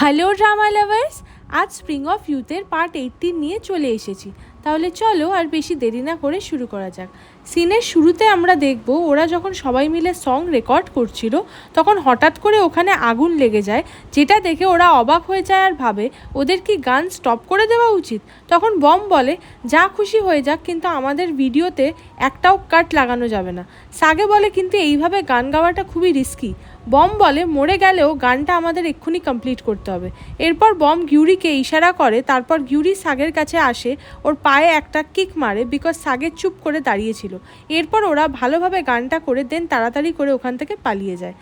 Hello drama lovers, আজ spring of ইউথের part 18 নিয়ে চলে এসেছি। তাহলে চলো আর বেশি দেরি না করে শুরু করা যাক। সিনের শুরুতে আমরা দেখব ওরা যখন সবাই মিলে সং রেকর্ড করছিল তখন হঠাৎ করে ওখানে আগুন লেগে যায়, যেটা দেখে ওরা অবাক হয়ে যায় আর ভাবে ওদের কি গান স্টপ করে দেওয়া উচিত। তখন বম বলে যা খুশি হয়ে যাক, কিন্তু আমাদের ভিডিওতে একটাও কাট লাগানো যাবে না। সাগে বলে কিন্তু এইভাবে গান গাওয়াটা খুবই রিস্কি। বম বলে মরে গেলেও গানটা আমাদের এক্ষুনি কমপ্লিট করতে হবে। এরপর বম গিউরিকে ইশারা করে, তারপর গিউরি সাগের কাছে আসে, ওর পায়ে একটা কিক মারে বিকজ সাগে চুপ করে দাঁড়িয়েছিল। এরপর ওরা ভালোভাবে গানটা করে দেন তাড়াতাড়ি করে ওখান থেকে পালিয়ে যায়।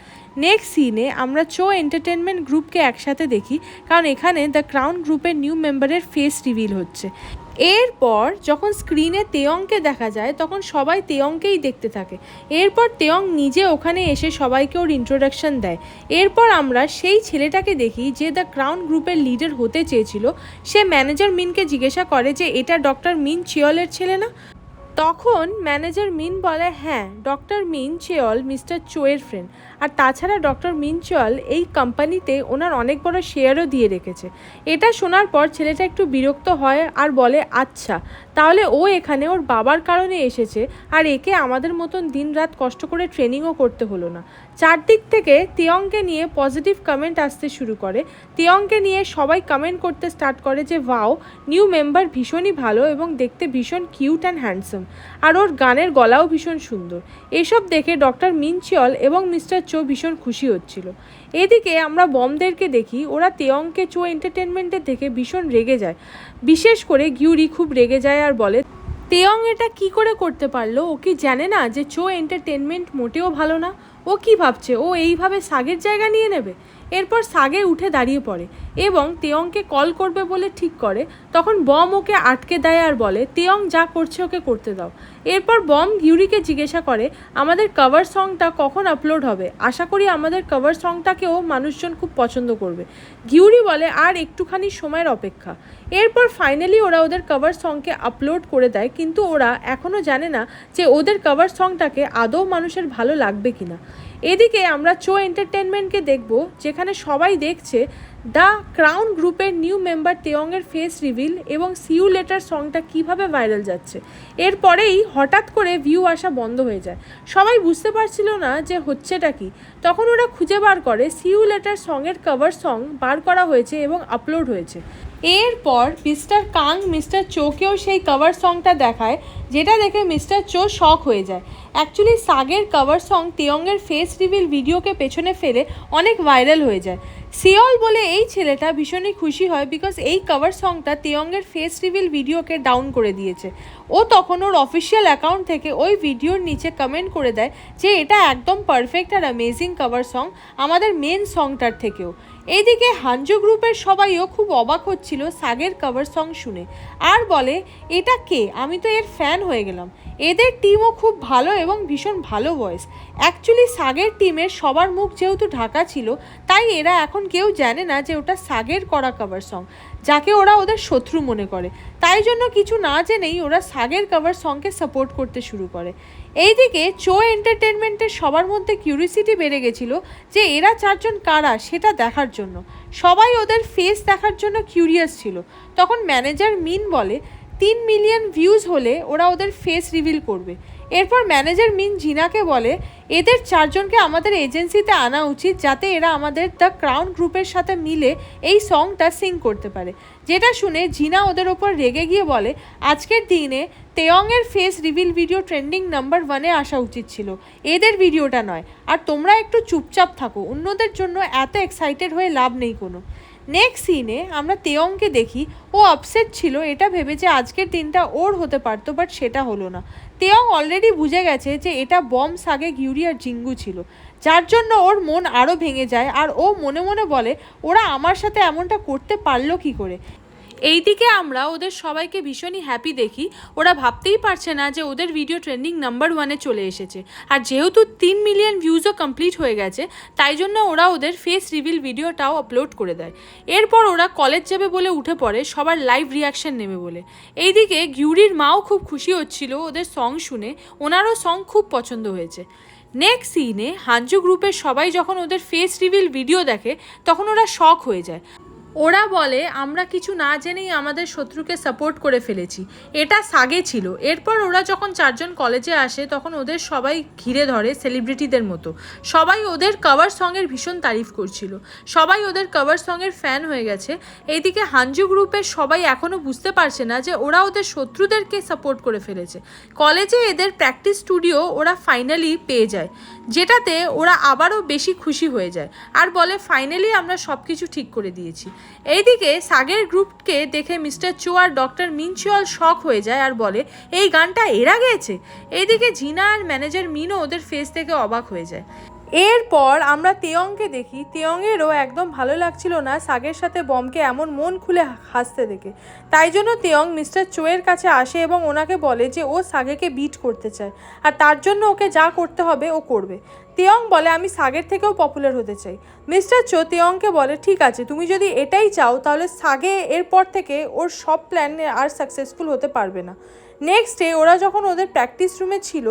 নেক্সট সিনে আমরা চো এন্টারটেনমেন্ট গ্রুপকে একসাথে দেখি, কারণ এখানে দ্য ক্রাউন গ্রুপের নিউ মেম্বারের ফেস রিভিল হচ্ছে। এরপর যখন স্ক্রিনে তেয়ংকে দেখা যায় তখন সবাই তেয়ংকেই দেখতে থাকে। এরপর তেয়ং নিজে ওখানে এসে সবাইকে ওর ইন্ট্রোডাকশন দেয়। এরপর আমরা সেই ছেলেটাকে দেখি যে দ্য ক্রাউন গ্রুপের লিডার হতে চেয়েছিল। সে ম্যানেজার মিনকে জিজ্ঞাসা করে যে এটা ডক্টর মিন চেয়লের ছেলে না। তখন ম্যানেজার মিন বলে হ্যাঁ, ডক্টর মিন চেয়ল মিস্টার চোয়ের ফ্রেন্ড, আর তাছাড়া ডক্টর মিন চেয়ল এই কোম্পানিতে ওনার অনেক বড় শেয়ারও দিয়ে রেখেছে। এটা শোনার পর ছেলেটা একটু বিরক্ত হয় আর বলে আচ্ছা, তাহলে ও এখানে ওর বাবার কারণে এসেছে আর একে আমাদের মতন দিন রাত কষ্ট করে ট্রেনিংও করতে হলো না। চারদিক থেকে তেয়ংকে নিয়ে পজিটিভ কমেন্ট আসতে শুরু করে। তেয়ংকে নিয়ে সবাই কমেন্ট করতে স্টার্ট করে যে ওয়াও, নিউ মেম্বার ভীষণই ভালো এবং দেখতে ভীষণ কিউট অ্যান্ড হ্যান্ডসাম, আর ওর গানের গলাও ভীষণ সুন্দর। এসব দেখে ডক্টর মিন চেয়ল এবং মিস্টার চো ভীষণ খুশি হচ্ছিল। এদিকে আমরা বমদেরকে দেখি, ওরা তেয়ংকে চো এন্টারটেনমেন্টের থেকে ভীষণ রেগে যায়। বিশেষ করে গিউরি খুব রেগে যায় আর বলে তেয়ং এটা কি করে করতে পারলো? ও কি জানে না যে চো এন্টারটেনমেন্ট মোটেও ভালো না? ও কি ভাবছে ও এইভাবে সাগের জায়গা নিয়ে নেবে? এরপর সাগে উঠে দাঁড়িয়ে পড়ে এবং তেয়ংকে কল করবে বলে ঠিক করে। তখন বম ওকে আটকে দেয় আর বলে তেয়ং যা করছে ওকে করতে দাও। এরপর বম গিউরিকে জিজ্ঞাসা করে আমাদের কভার সংটা কখন আপলোড হবে? আশা করি আমাদের কভার সংটাকেও মানুষজন খুব পছন্দ করবে। গিউরি বলে আর একটুখানি সময়ের অপেক্ষা। এরপর ফাইনালি ওরা ওদের কভার সংকে আপলোড করে দেয়, কিন্তু ওরা এখনও জানে না যে ওদের কভার সংটাকে আদৌ মানুষের ভালো লাগবে কিনা। এদিকে আমরা চো এন্টারটেনমেন্টকে দেখব, যেখানে সবাই দেখছে দ্য ক্রাউন গ্রুপের নিউ মেম্বার তেয়ংয়ের ফেস রিভিল এবং সিউ লেটার সংটা কিভাবে ভাইরাল যাচ্ছে। এরপরেই হঠাৎ করে ভিউ আসা বন্ধ হয়ে যায়। সবাই বুঝতে পারছিল না যে হচ্ছেটা কি। তখন ওরা খুঁজে বার করে সিউ লেটার সঙের কভার সং বার করা হয়েছে এবং আপলোড হয়েছে। এরপর মিস্টার কাং মিস্টার চোকেও সেই কভার সংটা দেখায়, যেটা দেখে মিস্টার চো শক হয়ে যায়। অ্যাকচুয়ালি সাগের কভার সং তেয়ংয়ের ফেস রিভিল ভিডিওকে পেছনে ফেলে অনেক ভাইরাল হয়ে যায়। সিওল বলে এই ছেলেটা ভীষণই খুশি হয় বিকজ এই কভার সংটা তেয়ংয়ের ফেস রিভিল ভিডিওকে ডাউন করে দিয়েছে। ও তখন ওর অফিসিয়াল অ্যাকাউন্ট থেকে ওই ভিডিওর নিচে কমেন্ট করে দেয় যে এটা একদম perfect are amazing cover song, আমাদের মেন সংটার থেকেও। এইদিকে হানজো গ্রুপের সবাইও খুব অবাক হচ্ছিল সাগের কভার সং শুনে আর বলে এটা কে, আমি তো এর ফ্যান হয়ে গেলাম। এদের টিমও খুব ভালো এবং ভীষণ ভালো ভয়েস। অ্যাকচুয়ালি সাগের টিমের সবার মুখ যেহেতু ঢাকা ছিল, তাই এরা এখন কেউ জানে না যে ওটা সাগের করা কভার সং, যাকে ওরা ওদের শত্রু মনে করে। তাই জন্য কিছু না জেনেই ওরা সাগের কভার সংকে সাপোর্ট করতে শুরু করে। এইদিকে চো এন্টারটেনমেন্টের সবার মধ্যে কিউরিসিটি বেড়ে গেছিলো যে এরা চারজন কারা সেটা দেখার জন্য। সবাই ওদের ফেস দেখার জন্য কিউরিয়াস ছিল। তখন ম্যানেজার মিন বলে 3 মিলিয়ন ভিউজ হলে ওরা ওদের ফেস রিভিল করবে। এরপর ম্যানেজার মিন জিনাকে বলে এদের চারজনকে আমাদের এজেন্সিতে আনা উচিত, যাতে এরা আমাদের দ্য ক্রাউন গ্রুপের সাথে মিলে এই সংটা সিং করতে পারে। যেটা শুনে জিনা ওদের ওপর রেগে গিয়ে বলে আজকের দিনে তেয়ংয়ের face reveal video trending number 1-এ আসা উচিত ছিল, এদের ভিডিওটা নয়। আর তোমরা একটু চুপচাপ থাকো, অন্যদের জন্য এত এক্সাইটেড হয়ে লাভ নেই কোনো। নেক্সট সিনে আমরা তেয়ংকে দেখি, ও আপসেট ছিল এটা ভেবে যে আজকের দিনটা ওর হতে পারতো, বাট সেটা হলো না। তেয়ং অলরেডি বুঝে গেছে যে এটা বম, সাগে, গিউরি আর জিঙ্গু ছিল, যার জন্য ওর মন আরও ভেঙে যায় আর ও মনে মনে বলে ওরা আমার সাথে এমনটা করতে পারলো কি করে। এইদিকে আমরা ওদের সবাইকে ভীষণই হ্যাপি দেখি। ওরা ভাবতেই পারছে না যে ওদের ভিডিও ট্রেন্ডিং নাম্বার 1-এ চলে এসেছে, আর যেহেতু 3 মিলিয়ন ভিউজও কমপ্লিট হয়ে গেছে, তাই জন্য ওরা ওদের ফেস রিভিল ভিডিওটাও আপলোড করে দেয়। এরপর ওরা কলেজ যাবে বলে উঠে পড়ে সবার লাইভ রিয়াকশন নেবে বলে। এইদিকে গিউরির মাও খুব খুশি হচ্ছিল ওদের সং শুনে, ওনারও সং খুব পছন্দ হয়েছে। নেক্সট সিনে হানজো গ্রুপের সবাই যখন ওদের ফেস রিভিল ভিডিও দেখে তখন ওরা শক হয়ে যায়। ওরা বলে আমরা কিছু না জেনেই আমাদের শত্রুকে সাপোর্ট করে ফেলেছি, এটা সাগে ছিল। এরপর ওরা যখন চারজন কলেজে আসে তখন ওদের সবাই ঘিরে ধরে সেলিব্রিটিদের মতো। সবাই ওদের কভার সঙের ভীষণ তারিফ করছিল, সবাই ওদের কভার সঙের ফ্যান হয়ে গেছে। এইদিকে হানজু গ্রুপের সবাই এখনও বুঝতে পারছে না যে ওরা ওদের শত্রুদেরকে সাপোর্ট করে ফেলেছে। কলেজে এদের প্র্যাকটিস স্টুডিও ওরা ফাইনালি পেয়ে যায়, যেটাতে ওরা আবারও বেশি খুশি হয়ে যায় আর বলে ফাইনালি আমরা সব কিছু ঠিক করে দিয়েছি। এইদিকে সাগের গ্রুপকে দেখে মিস্টার চো আর ডক্টর মিনচিওল শক হয়ে যায় আর বলে এই গানটা এরা গেয়েছে। এইদিকে জিনা আর ম্যানেজার মিনও ওদের ফেস থেকে অবাক হয়ে যায়। এরপর আমরা তেয়ংকে দেখি, তেয়ংয়েরও একদম ভালো লাগছিল না সাগের সাথে বমকে এমন মন খুলে হাসতে দেখে। তাই জন্য তেয়ং মিস্টার চোয়ের কাছে আসে এবং ওনাকে বলে যে ও সাগেকে বিট করতে চায় আর তার জন্য ওকে যা করতে হবে ও করবে। তেয়ং বলে আমি সাগের থেকেও পপুলার হতে চাই। মিস্টার চো তেয়ংকে বলে ঠিক আছে, তুমি যদি এটাই চাও তাহলে সাগে এরপর থেকে ওর সব প্ল্যানে আর সাকসেসফুল হতে পারবে না। নেক্সট ডে ওরা যখন ওদের প্র্যাকটিস রুমে ছিল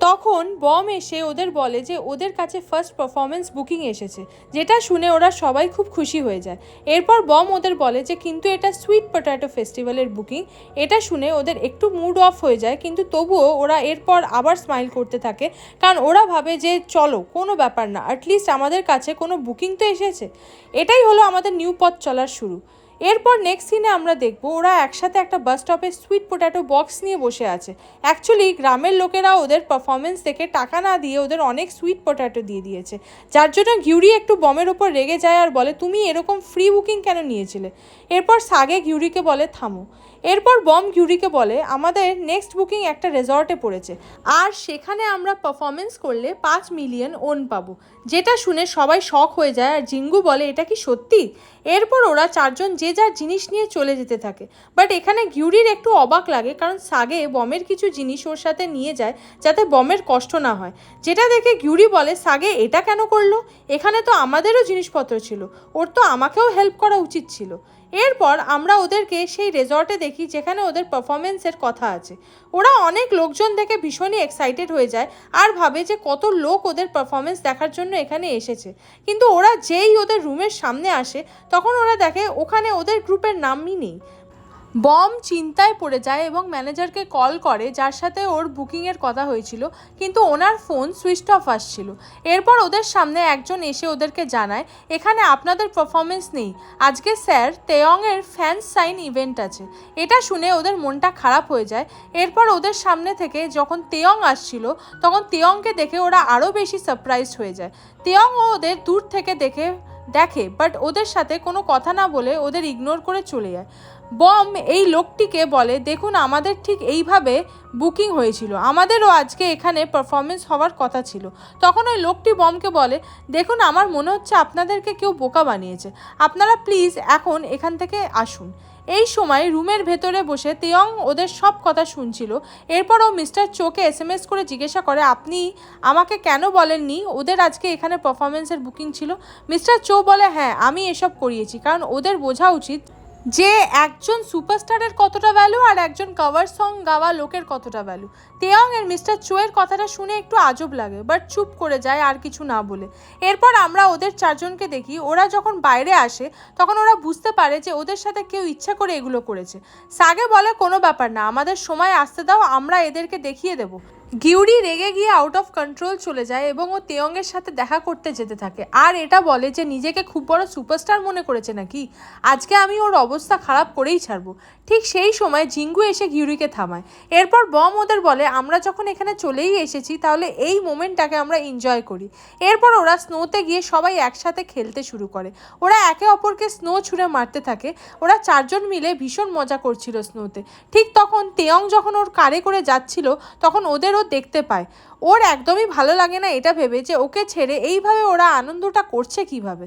তখন বম এসে ওদের বলে যে ওদের কাছে ফার্স্ট পারফরমেন্স বুকিং এসেছে, যেটা শুনে ওরা সবাই খুব খুশি হয়ে যায়। এরপর বম ওদের বলে যে কিন্তু এটা সুইট পটেটো ফেস্টিভ্যালের বুকিং। এটা শুনে ওদের একটু মুড অফ হয়ে যায়, কিন্তু তবুও ওরা এরপর আবার স্মাইল করতে থাকে, কারণ ওরা ভাবে যে চলো কোনো ব্যাপার না, অ্যাটলিস্ট আমাদের কাছে কোনো বুকিং তো এসেছে। এটাই হলো আমাদের নিউ পথ চলার শুরু। এরপর নেক্সট সিনে আমরা দেখব ওরা একসাথে একটা বাস স্টপে সুইট পোট্যাটো বক্স নিয়ে বসে আছে। অ্যাকচুয়ালি গ্রামের লোকেরা ওদের পারফরমেন্স দেখে টাকা না দিয়ে ওদের অনেক সুইট পোট্যাটো দিয়ে দিয়েছে, যার জন্য ঘিউরি একটু বমের ওপর রেগে যায় আর বলে তুমি এরকম ফ্রি বুকিং কেন নিয়েছিলে। এরপর সাগে ঘিউরিকে বলে থামো। এরপর বম ঘিউরিকে বলে আমাদের নেক্সট বুকিং একটা রেজর্টে পড়েছে আর সেখানে আমরা পারফরমেন্স করলে 5 মিলিয়ন ওন পাবো, যেটা শুনে সবাই শক হয়ে যায় আর জিঙ্গু বলে এটা কি সত্যি। এরপর ওরা চারজন যে যার জিনিস নিয়ে চলে যেতে থাকে, বাট এখানে ঘিউরির একটু অবাক লাগে কারণ সাগে বমের কিছু জিনিস ওর সাথে নিয়ে যায় যাতে বমের কষ্ট না হয়, যেটা দেখে ঘিউরি বলে সাগে এটা কেন করলো, এখানে তো আমাদেরও জিনিসপত্র ছিল, ওর তো আমাকেও হেল্প করা উচিত ছিল। এরপর আমরা ওদেরকে সেই রেজর্টে দেখি যেখানে ওদের পারফরমেন্সের কথা আছে। ওরা অনেক লোকজন দেখে ভীষণই এক্সাইটেড হয়ে যায় আর ভাবে যে কত লোক ওদের পারফরমেন্স দেখার জন্য এখানে এসেছে, কিন্তু ওরা যেই ওদের রুমের সামনে আসে তখন ওরা দেখে ওখানে ওদের গ্রুপের নামই নেই। বম চিন্তায় পড়ে যায় এবং ম্যানেজারকে কল করে যার সাথে ওর বুকিংয়ের কথা হয়েছিল, কিন্তু ওনার ফোন সুইচ অফ আসছিল। এরপর ওদের সামনে একজন এসে ওদেরকে জানায় এখানে আপনাদের পারফরমেন্স নেই, আজকে স্যার তেয়ংয়ের ফ্যান্স সাইন ইভেন্ট আছে। এটা শুনে ওদের মনটা খারাপ হয়ে যায়। এরপর ওদের সামনে থেকে যখন তেয়ং আসছিল তখন তেয়ংকে দেখে ওরা আরও বেশি সারপ্রাইজড হয়ে যায়। তেয়ং ওদের দূর থেকে দেখে বাট ওদের সাথে কোনো কথা না বলে ওদের ইগনোর করে চলে যায়। বম এই লোকটিকে বলে দেখুন আমাদের ঠিক এইভাবে বুকিং হয়েছিল, আমাদেরও আজকে এখানে পারফরমেন্স হওয়ার কথা ছিল। তখন ওই লোকটি বমকে বলে দেখুন আমার মনে হচ্ছে আপনাদেরকে কেউ বোকা বানিয়েছে, আপনারা প্লিজ এখন এখান থেকে আসুন। এই সময় রুমের ভেতরে বসে তেয়ং ওদের সব কথা শুনছিল। এরপর ও মিস্টার চোকে SMS করে জিজ্ঞাসা করে আপনি আমাকে কেন বলেননি ওদের আজকে এখানে পারফরমেন্সের বুকিং ছিল। মিস্টার চো বলে হ্যাঁ আমি এসব করিয়েছি, কারণ ওদের বোঝা উচিত যে একজন সুপারস্টারের কতটা ভ্যালু আর একজন কভার সং গাওয়া লোকের কতটা ভ্যালু। তেয়ং এর মিস্টার চোয়ের কথাটা শুনে একটু আজব লাগে বাট চুপ করে যায় আর কিছু না বলে। এরপর আমরা ওদের চারজনকে দেখি ওরা যখন বাইরে আসে তখন ওরা বুঝতে পারে যে ওদের সাথে কেউ ইচ্ছা করে এগুলো করেছে। সাগে বলে কোনো ব্যাপার না, আমাদের সময় আসতে দাও, আমরা এদেরকে দেখিয়ে দেবো। গিউরি রেগে গিয়ে আউট অফ কন্ট্রোল চলে যায় এবং ও তেয়ংয়ের সাথে দেখা করতে যেতে থাকে আর এটা বলে যে নিজেকে খুব বড় সুপারস্টার মনে করেছে নাকি, আজকে আমি ওর অবস্থা খারাপ করেই ছাড়বো। ঠিক সেই সময় জিঙ্গু এসে গিউরিকে থামায়। এরপর বম ওদের বলে আমরা যখন এখানে চলেই এসেছি তাহলে এই মোমেন্টটাকে আমরা এনজয় করি। এরপর ওরা স্নোতে গিয়ে সবাই একসাথে খেলতে শুরু করে। ওরা একে অপরকে স্নো ছুঁড়ে মারতে থাকে। ওরা চারজন মিলে ভীষণ মজা করছিল স্নোতে। ঠিক তখন তেয়ং যখন ওর কারে করে যাচ্ছিল তখন ওদেরও দেখতে পায়। ওর একদমই ভালো লাগে না এটা ভেবে যে ওকে ছেড়ে এইভাবে ওরা আনন্দটা করছে কিভাবে।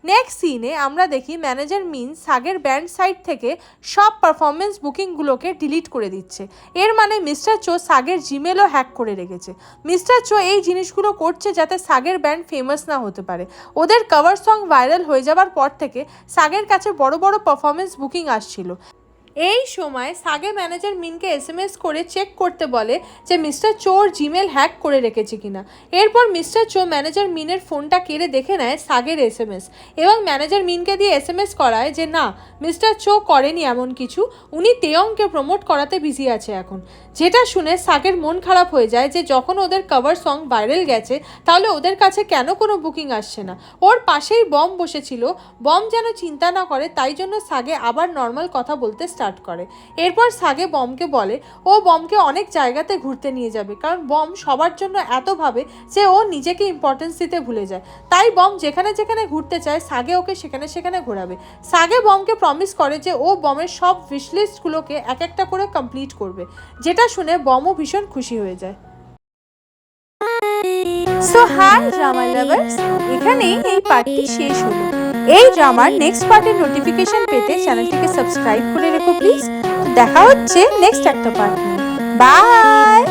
নেক্সট সিনে আমরা দেখি ম্যানেজার মিন সাগের ব্যান্ড সাইট থেকে সব পারফরমেন্স বুকিংগুলোকে ডিলিট করে দিচ্ছে। এর মানে মিস্টার চো সাগের জিমেলও হ্যাক করে রেখেছে। মিস্টার চো এই জিনিসগুলো করছে যাতে সাগের ব্যান্ড ফেমাস না হতে পারে। ওদের কভার সং ভাইরাল হয়ে যাওয়ার পর থেকে সাগের কাছে বড় বড় পারফরমেন্স বুকিং আসছিল। এই সময় সাগে ম্যানেজার মিনকে এসএমএস করে চেক করতে বলে যে মিস্টার চোর জিমেল হ্যাক করে রেখেছে কিনা। এরপর মিস্টার চো ম্যানেজার মিনের ফোনটা কেড়ে দেখে নেয় সাগের এসএমএস এবং ম্যানেজার মিনকে দিয়ে এসএমএস করায় যে না, মিস্টার চো করেনি এমন কিছু, উনি তেয়ংকে প্রমোট করাতে বিজি আছে এখন। যেটা শুনে সাগের মন খারাপ হয়ে যায় যে যখন ওদের কভার সং ভাইরাল গেছে তাহলে ওদের কাছে কেন কোনো বুকিং আসছে না। ওর পাশেই বম বসেছিল, বম যেন চিন্তা না করে তাই জন্য সাগে আবার নর্মাল কথা বলতে স্টার্ট করে। এরপর সাগে বমকে বলে ও বমকে অনেক জায়গাতে ঘুরতে নিয়ে যাবে, কারণ বম সবার জন্য এত ভাবে যে ও নিজেকে ইম্পর্টেন্স দিতে ভুলে যায়। তাই বম যেখানে যেখানে ঘুরতে চায় সাগে ওকে সেখানে সেখানে ঘোরাবে। সাগে বমকে প্রমিস করে যে ও বমের সব উইশলিস্টগুলোকে এক একটা করে কমপ্লিট করবে, যেটা শুনে বমও ভীষণ খুশি হয়ে যায়। সো হাই ড্রামা লাভার্স, এখানেই এই পার্টটি শেষ হলো। এই ড্রামার নেক্সট পার্টের নোটিফিকেশন পেতে চ্যানেলটিকে সাবস্ক্রাইব করে রেখো প্লিজ। দেখা হচ্ছে নেক্সট একটা পার্ট নিয়ে। বাই।